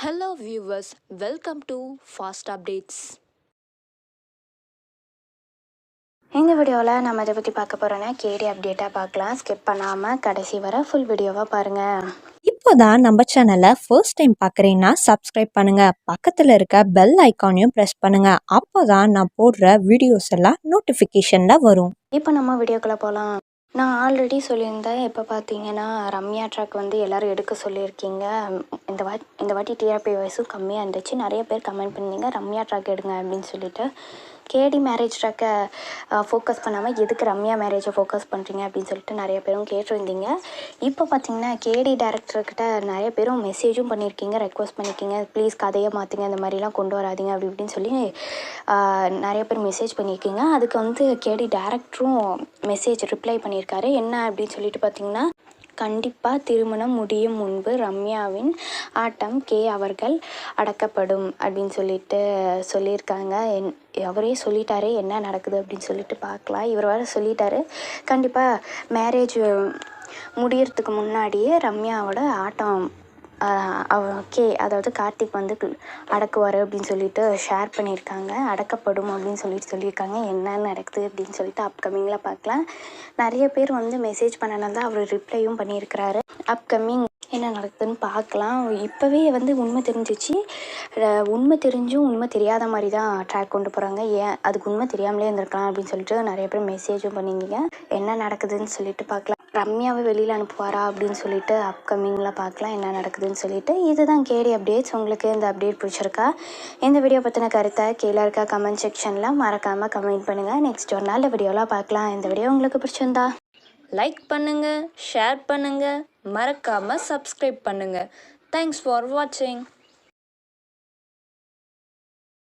Hello viewers, welcome to Fast Updates. இந்த வீடியோவில் நம்ம இதை பற்றி பார்க்க போகிறோன்னா கேடி அப்டேட்டாக பார்க்கலாம். ஸ்கிப் பண்ணாமல் கடைசி வர ஃபுல் வீடியோவாக பாருங்கள். இப்போதான் நம்ம சேனலை ஃபர்ஸ்ட் டைம் பார்க்குறீங்கன்னா சப்ஸ்கிரைப் பண்ணுங்கள். பக்கத்தில் இருக்க பெல் ஐக்கானையும் ப்ரெஸ் பண்ணுங்கள். அப்போ தான் நான் போடுற வீடியோஸ் எல்லாம் நோட்டிஃபிகேஷனில் வரும். இப்போ நம்ம வீடியோக்குள்ளே போகலாம். நான் ஆல்ரெடி சொல்லியிருந்தேன். இப்போ பார்த்தீங்கன்னா ரம்யா ட்ராக் வந்து எல்லோரும் எடுக்க சொல்லியிருக்கீங்க. இந்த வாட்டி டிஆர்பி வயசும் கம்மியாக இருந்துச்சு. நிறைய பேர் கமெண்ட் பண்ணீங்க ரம்யா ட்ராக் எடுங்க அப்படின்னு சொல்லிட்டு. கேடி மேரேஜ் ட்ராக்கை ஃபோக்கஸ் பண்ணாமல் எதுக்கு ரம்யா மேரேஜை ஃபோக்கஸ் பண்ணுறீங்க அப்படின்னு சொல்லிட்டு நிறைய பேரும் கேட்டிருந்தீங்க. இப்போ பார்த்தீங்கன்னா கேடி டேரக்டர்கிட்ட நிறைய பேரும் மெசேஜும் பண்ணியிருக்கீங்க, ரெக்வஸ்ட் பண்ணியிருக்கீங்க, ப்ளீஸ் கதையை மாற்றுங்க, இந்த மாதிரிலாம் கொண்டு வராதிங்க அப்படி இப்படின்னு சொல்லி நிறைய பேர் மெசேஜ் பண்ணியிருக்கீங்க. அதுக்கு வந்து கேடி டேரக்டரும் மெசேஜ் ரிப்ளை பண்ணியிருக்காரு. என்ன அப்படின்னு சொல்லிட்டு பார்த்தீங்கன்னா, கண்டிப்பாக திருமணம் முடியும் முன்பு ரம்யாவின் ஆட்டம் கே அவர்கள் அடக்கப்படும் அப்படின்னு சொல்லிட்டு சொல்லியிருக்காங்க. அவரே சொல்லிட்டாரு என்ன நடக்குது அப்படின்னு சொல்லிட்டு பார்க்கலாம். இவர் வேறு சொல்லிட்டாரு கண்டிப்பாக மேரேஜ் முடியறதுக்கு முன்னாடியே ரம்யாவோட ஆட்டம் அதாவது கார்த்திக் வந்து அடக்குவார் அப்படின்னு சொல்லிட்டு ஷேர் பண்ணியிருக்காங்க. அடக்கப்படும் அப்படின்னு சொல்லியிருக்காங்க. என்னென்ன நடக்குது அப்படின்னு சொல்லிட்டு அப்கமிங்கில் பார்க்கலாம். நிறைய பேர் வந்து மெசேஜ் பண்ணனால தான் அவர் ரிப்ளையும் பண்ணியிருக்கிறாரு. அப்கமிங் என்ன நடக்குதுன்னு பார்க்கலாம். இப்போவே வந்து உண்மை தெரிஞ்சிச்சு. உண்மை தெரிஞ்சும் உண்மை தெரியாத மாதிரி தான் ட்ராக் கொண்டு போகிறாங்க. ஏன் அதுக்கு உண்மை தெரியாமலே இருந்திருக்கலாம் அப்படின்னு சொல்லிட்டு நிறைய பேர் மெசேஜும் பண்ணிங்க. என்ன நடக்குதுன்னு சொல்லிட்டு பார்க்கலாம். ரம்யாவை வெளியில் அனுப்புவாரா அப்படின்னு சொல்லிட்டு அப்கமிங்கில் பார்க்கலாம் என்ன நடக்குதுன்னு சொல்லிட்டு. இதுதான் கேடி அப்டேட்ஸ். உங்களுக்கு இந்த அப்டேட் பிடிச்சிருக்கா? இந்த வீடியோ பற்றின கருத்தை கீழே இருக்க கமெண்ட் செக்ஷனில் மறக்காமல் கமெண்ட் பண்ணுங்கள். நெக்ஸ்ட் ஒரு நாள் வீடியோலாம் பார்க்கலாம். இந்த வீடியோ உங்களுக்கு பிடிச்சிருந்தா லைக் பண்ணுங்க, ஷேர் பண்ணுங்க, மறக்காம சப்ஸ்கிரைப் பண்ணுங்க. தேங்க்ஸ் ஃபார் வாட்சிங்.